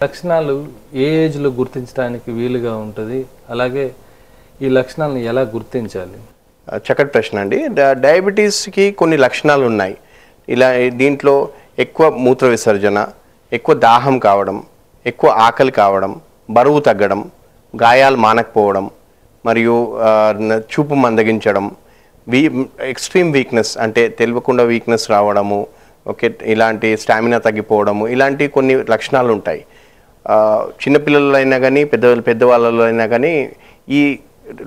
లక్షణాలు ఏ ఏజ్లో గుర్తించడానికి వీలుగా ఉంటుంది, అలాగే ఈ లక్షణాలను ఎలా గుర్తించాలి? చక్కటి ప్రశ్న అండి. డయాబెటీస్కి కొన్ని లక్షణాలు ఉన్నాయి. దీంట్లో ఎక్కువ మూత్ర విసర్జన, ఎక్కువ దాహం కావడం, ఎక్కువ ఆకలి కావడం, బరువు తగ్గడం, గాయాలు మానకపోవడం, మరియు చూపు మందగించడం, ఎక్స్ట్రీమ్ వీక్నెస్ అంటే తెలియకుండా వీక్నెస్ రావడము, ఓకే, ఇలాంటి స్టామినా తగ్గిపోవడము, ఇలాంటి కొన్ని లక్షణాలు ఉంటాయి. చిన్నపిల్లలు అయినా కానీ పెద్దవాళ్ళలో అయినా కానీ ఈ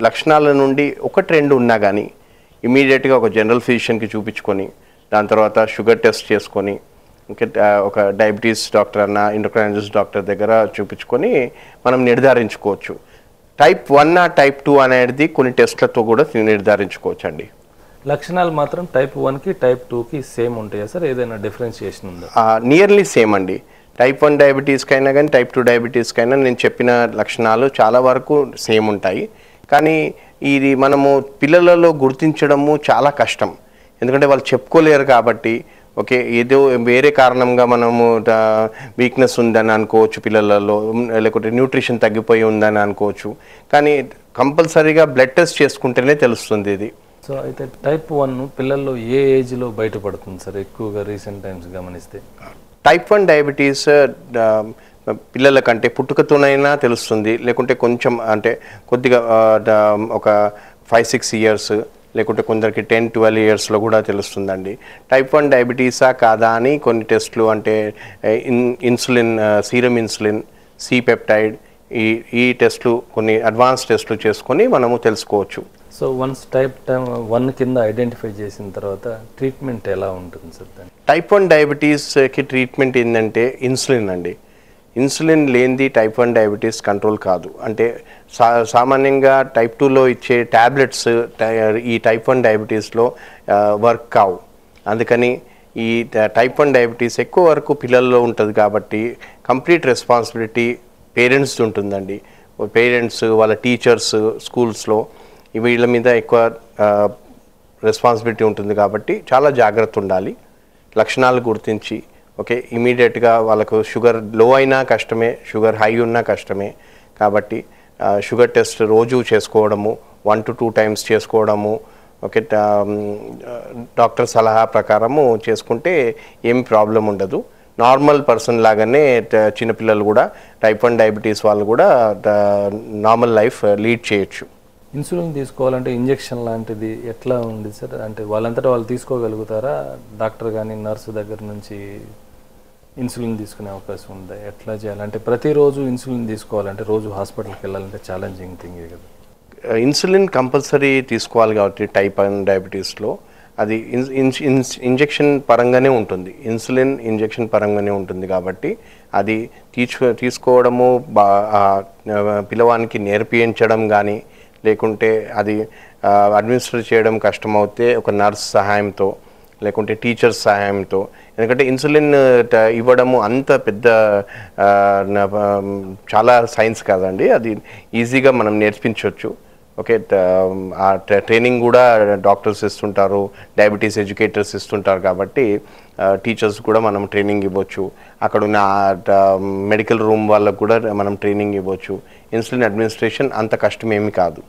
లక్షణాల నుండి ఒకటి రెండు ఉన్నా కానీ ఇమీడియట్గా ఒక జనరల్ ఫిజిషియన్కి చూపించుకొని దాని తర్వాత షుగర్ టెస్ట్ చేసుకొని ఒక డయాబెటీస్ డాక్టర్ అన్న ఎండోక్రైనాలజిస్ట్ డాక్టర్ దగ్గర చూపించుకొని మనం నిర్ధారించుకోవచ్చు. టైప్ 1 టైప్ 2 అనేది కొన్ని టెస్ట్లతో కూడా నిర్ధారించుకోవచ్చు అండి. లక్షణాలు మాత్రం టైప్ 1కి టైప్ 2కి సేమ్ ఉంటాయా సార్? ఏదైనా డిఫరెన్షియేషన్ ఉందా? నియర్లీ సేమ్ అండి. టైప్ 1 డయాబెటీస్కి అయినా కానీ టైప్ 2 డయాబెటీస్కి అయినా నేను చెప్పిన లక్షణాలు చాలా వరకు సేమ్ ఉంటాయి. కానీ ఇది మనము పిల్లలలో గుర్తించడము చాలా కష్టం, ఎందుకంటే వాళ్ళు చెప్పుకోలేరు కాబట్టి. ఓకే, ఏదో వేరే కారణంగా మనము వీక్నెస్ ఉందని అనుకోవచ్చు పిల్లలలో, లేకుంటే న్యూట్రిషన్ తగ్గిపోయి ఉందని అనుకోవచ్చు. కానీ కంపల్సరీగా బ్లడ్ టెస్ట్ చేసుకుంటేనే తెలుస్తుంది ఇది. సో అయితే టైప్ 1 పిల్లల్లో ఏ ఏజ్లో బయటపడుతుంది సార్ ఎక్కువగా రీసెంట్ టైమ్స్ గమనిస్తే? టైప్ 1 డయాబెటీస్ పిల్లల కంటే పుట్టుకతోనైనా తెలుస్తుంది, లేకుంటే కొంచెం అంటే కొద్దిగా ఒక 5-6 ఇయర్స్, లేకుంటే కొందరికి 10-12 ఇయర్స్లో కూడా తెలుస్తుందండి. టైప్ 1 డయాబెటీసా కాదా అని కొన్ని టెస్టులు, అంటే insulin, serum insulin, C peptide, ఈ టెస్టులు, కొన్ని అడ్వాన్స్ టెస్టులు చేసుకొని మనము తెలుసుకోవచ్చు. సో వన్స్ టైప్ 1 కింద ఐడెంటిఫై చేసిన తర్వాత ట్రీట్మెంట్ ఎలా ఉంటుంది సార్ దాన్ని? టైప్ 1 డయాబెటీస్కి ట్రీట్మెంట్ ఏంటంటే ఇన్సులిన్ అండి. ఇన్సులిన్ లేనిది టైప్ 1 డయాబెటీస్ కంట్రోల్ కాదు. అంటే సామాన్యంగా టైప్ 2లో ఇచ్చే ట్యాబ్లెట్స్ ఈ టైప్ 1 డయాబెటీస్లో వర్క్ కావు. అందుకని ఈ టైప్ 1 డయాబెటీస్ ఎక్కువ వరకు పిల్లల్లో ఉంటుంది కాబట్టి కంప్లీట్ రెస్పాన్సిబిలిటీ పేరెంట్స్ ఉంటుందండి. పేరెంట్స్, వాళ్ళ టీచర్స్, స్కూల్స్లో వీళ్ళ మీద ఎక్కువ రెస్పాన్సిబిలిటీ ఉంటుంది కాబట్టి చాలా జాగ్రత్త ఉండాలి. లక్షణాలు గుర్తించి ఓకే ఇమీడియట్గా వాళ్ళకు షుగర్ లో అయినా కష్టమే, షుగర్ హై ఉన్నా కష్టమే. కాబట్టి షుగర్ టెస్ట్ రోజు చేసుకోవడము, 1 to 2 times చేసుకోవడము, ఓకే, డాక్టర్ సలహా ప్రకారము చేసుకుంటే ఏమి ప్రాబ్లం ఉండదు. నార్మల్ పర్సన్ లాగానే చిన్నపిల్లలు కూడా టైప్ 1 డయాబెటీస్ వాళ్ళు కూడా నార్మల్ లైఫ్ లీడ్ చేయొచ్చు. ఇన్సులిన్ తీసుకోవాలంటే ఇంజెక్షన్ లాంటిది ఎట్లా ఉంది సార్? అంటే వాళ్ళంతటా వాళ్ళు తీసుకోగలుగుతారా? డాక్టర్ కానీ నర్సు దగ్గర నుంచి ఇన్సులిన్ తీసుకునే అవకాశం ఉందా? ఎట్లా చేయాలంటే ప్రతిరోజు ఇన్సులిన్ తీసుకోవాలంటే రోజు హాస్పిటల్కి వెళ్ళాలంటే ఛాలెంజింగ్ థింగ్ కదా. ఇన్సులిన్ కంపల్సరీ తీసుకోవాలి కాబట్టి టైప్ 1 డయాబెటీస్లో అది ఇంజెక్షన్ పరంగానే ఉంటుంది. ఇన్సులిన్ ఇంజెక్షన్ పరంగానే ఉంటుంది కాబట్టి అది తీసుకోవడము పిల్లవానికి నేర్పించడం కానీ, లేకుంటే అది అడ్మినిస్టర్ చేయడం కష్టమవుతే ఒక నర్స్ సహాయంతో, లేకుంటే టీచర్స్ సహాయంతో. ఎందుకంటే ఇన్సులిన్ ఇవ్వడము అంత పెద్ద చాలా సైన్స్ కాదండి, అది ఈజీగా మనం నేర్పించవచ్చు. ఓకే, ఆ ట్రైనింగ్ కూడా డాక్టర్స్ ఇస్తుంటారు, డయాబెటీస్ ఎడ్యుకేటర్స్ ఇస్తుంటారు కాబట్టి టీచర్స్ కూడా మనం ట్రైనింగ్ ఇవ్వచ్చు. అక్కడ ఉన్న మెడికల్ రూమ్ వాళ్ళకు కూడా మనం ట్రైనింగ్ ఇవ్వచ్చు. ఇన్సులిన్ అడ్మినిస్ట్రేషన్ అంత కష్టమేమీ కాదు.